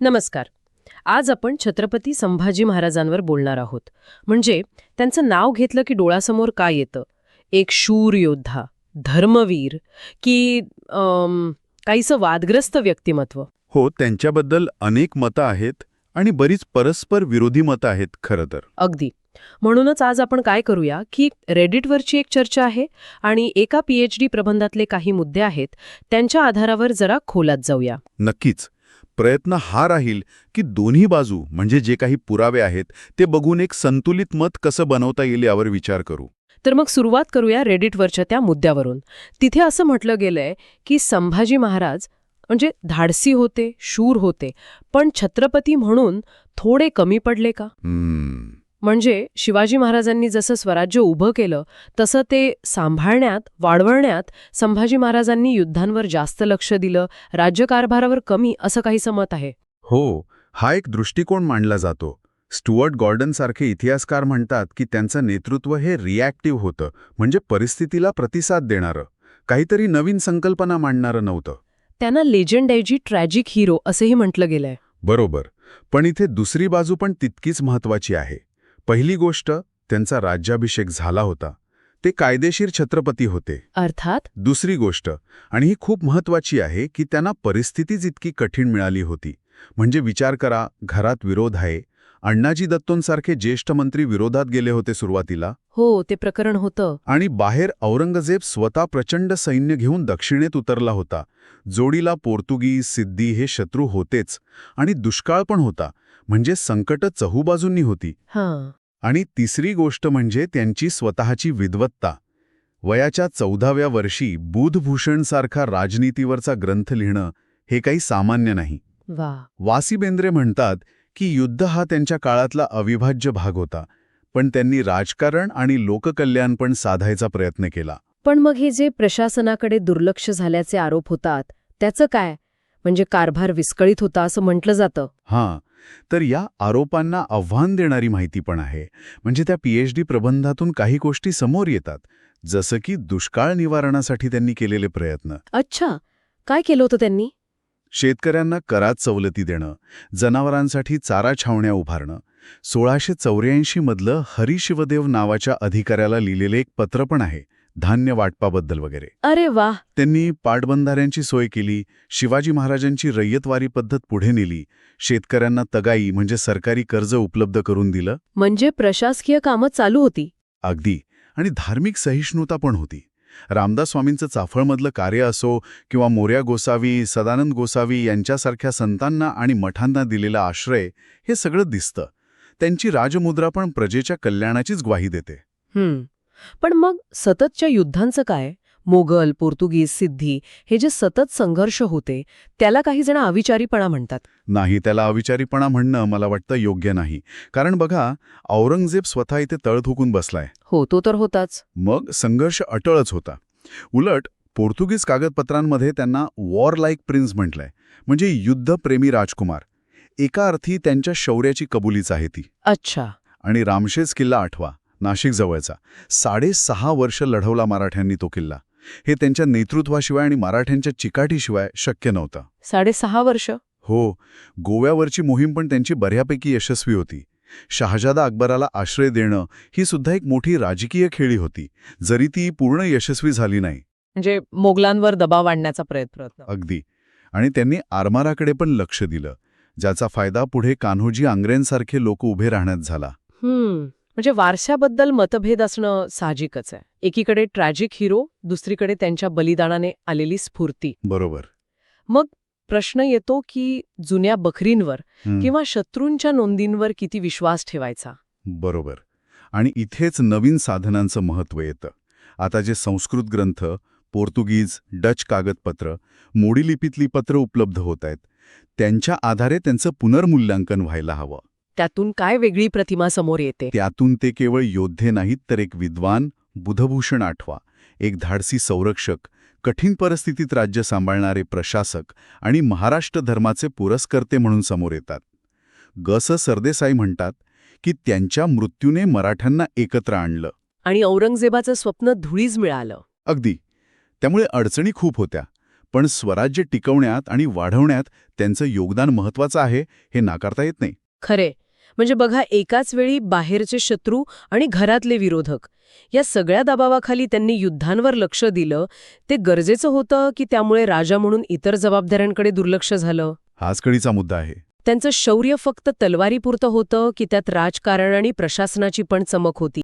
नमस्कार. आज आपण छत्रपती संभाजी महाराजांवर बोलणार आहोत. म्हणजे त्यांचं नाव घेतलं की डोळ्यासमोर काय येतं? एक शूर योद्धा, धर्मवीर की काहीसं वादग्रस्त व्यक्तिमत्व? हो, त्यांच्याबद्दल अनेक मतं आहेत आणि बरीच परस्पर विरोधी मतं आहेत खरं तर. अगदी. म्हणूनच आज आपण काय करूया की रेडिटवरची एक चर्चा आहे आणि एका PhD प्रबंधातले काही मुद्दे आहेत, त्यांच्या आधारावर जरा खोलात जाऊया. नक्कीच. प्रयत्न हा राहील की दोन्ही बाजू म्हणजे जे काही पुरावे आहेत ते बघून एक संतुलित मत कसं बनवता येईल यावर विचार करू. तर मग सुरुवात करूया रेडिटवरच्या त्या मुद्द्यावरून. तिथे असं म्हटलं गेलंय की संभाजी महाराज म्हणजे धाडसी होते, शूर होते, पण छत्रपती म्हणून थोडे कमी पडले का? म्हणजे शिवाजी महाराजांनी जसं स्वराज्य उभं केलं तसं ते सांभाळण्यात, वाढवण्यात संभाजी महाराजांनी युद्धांवर जास्त लक्ष दिलं, राज्यकारभारावर कमी, असं काहीसं मत आहे. हो, हा एक दृष्टिकोन मांडला जातो. स्टुअर्ट गॉर्डनसारखे इतिहासकार म्हणतात की त्यांचं नेतृत्व हे रिॲक्टिव्ह होतं, म्हणजे परिस्थितीला प्रतिसाद देणारं, काहीतरी नवीन संकल्पना मांडणारं नव्हतं. त्यांना लेजंडऐवजी ट्रॅजिक हिरो असंही म्हटलं गेलंय. बरोबर. पण इथे दुसरी बाजू पण तितकीच महत्वाची आहे. पहिली गोष्ट, त्यांचा राज्याभिषेक झाला होता. ते कायदेशीर छत्रपती होते. अर्थात. दुसरी गोष्ट, आणि ही खूप महत्वाची आहे, की त्यांना परिस्थितीच इतकी कठीण मिळाली होती. म्हणजे विचार करा, घरात विरोध आहे. अण्णाजी दत्तोंसारखे ज्येष्ठ मंत्री विरोधात गेले होते सुरुवातीला. हो, ते प्रकरण होतं. आणि बाहेर औरंगजेब स्वतः प्रचंड सैन्य घेऊन दक्षिणेत उतरला होता. जोडीला पोर्तुगीज, सिद्धी हे शत्रू होतेच. आणि दुष्काळ पण होता. म्हणजे संकट चहूबाजूंनी होती. हां. आणि तिसरी गोष्ट म्हणजे त्यांची स्वतःची विद्वत्ता. वयाच्या 14व्या वर्षी बुधभूषणसारखा राजनीतीवरचा ग्रंथ लिहिणं हे काही सामान्य नाही. वा. वासी बेंद्रे म्हणतात की युद्ध हा त्यांच्या काळातला अविभाज्य भाग होता, पण त्यांनी राजकारण आणि लोककल्याण पण साधायचा प्रयत्न केला. पण मग हे जे प्रशासनाकडे दुर्लक्ष झाल्याचे आरोप होतात, त्याचं काय? म्हणजे कारभार विस्कळीत होता असं म्हटलं जातं. हां, तर या आरोपांना आव्हान देणारी माहिती पण आहे. म्हणजे त्या PhD प्रबंधातून काही गोष्टी समोर येतात, जसं की दुष्काळ निवारणासाठी त्यांनी केलेले प्रयत्न, अच्छा, काय केलं होतं त्यांनी? शेतकऱ्यांना करात सवलती देणं, जनावरांसाठी चारा छावण्या उभारणं. 1684 मधलं हरिशिवदेव नावाच्या अधिकाऱ्याला लिहिलेले एक पत्र पण आहे, धान्य वाटपाबद्दल वगैरे. अरे वा. त्यांनी पाटबंधाऱ्यांची सोय केली, शिवाजी महाराजांची रय्यतवारी पद्धत पुढे नेली, शेतकऱ्यांना तगाई म्हणजे सरकारी कर्ज उपलब्ध करून दिलं. म्हणजे प्रशासकीय कामं चालू होती. अगदी. आणि धार्मिक सहिष्णुता पण होती. रामदास स्वामींचं चाफळमधलं कार्य असो किंवा मोर्या गोसावी, सदानंद गोसावी यांच्यासारख्या संतांना आणि मठांना दिलेला आश्रय, हे सगळं दिसतं. त्यांची राजमुद्रा पण प्रजेच्या कल्याणाचीच ग्वाही देते. पण मग सततच्या युद्धांचं काय? मोगल, पोर्तुगीज, सिद्धी हे जे सतत संघर्ष होते, त्याला काही जण अविचारीपणा म्हणतात. नाही, त्याला अविचारीपणा म्हणणं मला वाटतं योग्य नाही. कारण बघा, औरंगजेब स्वतः इथे तळ थुकून बसलाय. हो, तो तर होताच. मग संघर्ष अटळच होता. उलट पोर्तुगीज कागदपत्रांमध्ये त्यांना वॉर लाईक प्रिन्स म्हटलंय, म्हणजे युद्धप्रेमी राजकुमार. एका अर्थी त्यांच्या शौर्याची कबुलीच आहे ती. अच्छा. आणि रामशेज किल्ला आठवा, नाशिक जवळचा, 6.5 वर्ष लढवला मराठ्यांनी तो किल्ला. हे त्यांच्या नेतृत्वाशिवाय आणि मराठ्यांच्या चिकाटीशिवाय शक्य नव्हतं. 6.5 वर्ष? हो, गोव्यावरची मोहीम पण त्यांची बऱ्यापैकी यशस्वी होती. शहाजादा अकबराला आश्रय देणं ही सुद्धा एक मोठी राजकीय खेळी होती, जरी ती पूर्ण यशस्वी झाली नाही. म्हणजे मोगलांवर दबाव आणण्याचा प्रयत्न. अगदी. आणि त्यांनी आरमाराकडे पण लक्ष दिलं, ज्याचा फायदा पुढे कान्होजी आंग्रेंसारखे लोक उभे राहण्यात झाला. म्हणजे वारशाबद्दल मतभेद असणं साहजिकच आहे. एकीकडे ट्रॅजिक हिरो, दुसरीकडे त्यांच्या बलिदानाने आलेली स्फूर्ती. बरोबर. मग प्रश्न येतो की जुन्या बखरींवर किंवा शत्रूंच्या नोंदींवर किती विश्वास ठेवायचा. बरोबर. आणि इथेच नवीन साधनांचं महत्त्व येतं. आता जे संस्कृत ग्रंथ, पोर्तुगीज, डच कागदपत्र, मोडी लिपीतली पत्र उपलब्ध होत आहेत, त्यांच्या आधारे त्यांचं पुनर्मूल्यांकन व्हायला हवं. त्यातून काय वेगळी प्रतिमा समोर येते? त्यातून ते केवळ योद्धे नाहीत, तर एक विद्वान, बुधभूषण आठवा, एक धाडसी संरक्षक, कठीण परिस्थितीत राज्य सांभाळणारे प्रशासक आणि महाराष्ट्र धर्माचे पुरस्कर्ते म्हणून समोर येतात. ग.स. सरदेसाई म्हणतात की त्यांच्या मृत्यूने मराठ्यांना एकत्र आणलं आणि औरंगजेबाचं स्वप्न धुळीस मिळालं. अगदी. त्यामुळे अडचणी खूप होत्या, पण स्वराज्य टिकवण्यात आणि वाढवण्यात त्यांचं योगदान महत्वाचं आहे हे नाकारता येत नाही. खरे, म्हणजे बघा, एकाच वेळी बाहेरचे शत्रू आणि घरातले विरोधक या सगळ्या दबावाखाली त्यांनी युद्धांवर लक्ष दिलं. ते गरजेचं होतं की त्यामुळे राजा म्हणून इतर जबाबदाऱ्यांकडे दुर्लक्ष झालं? हाच कळीचा मुद्दा आहे. त्यांचं शौर्य फक्त तलवारीपुरतं होतं की त्यात राजकारण आणि प्रशासनाची पण चमक होती?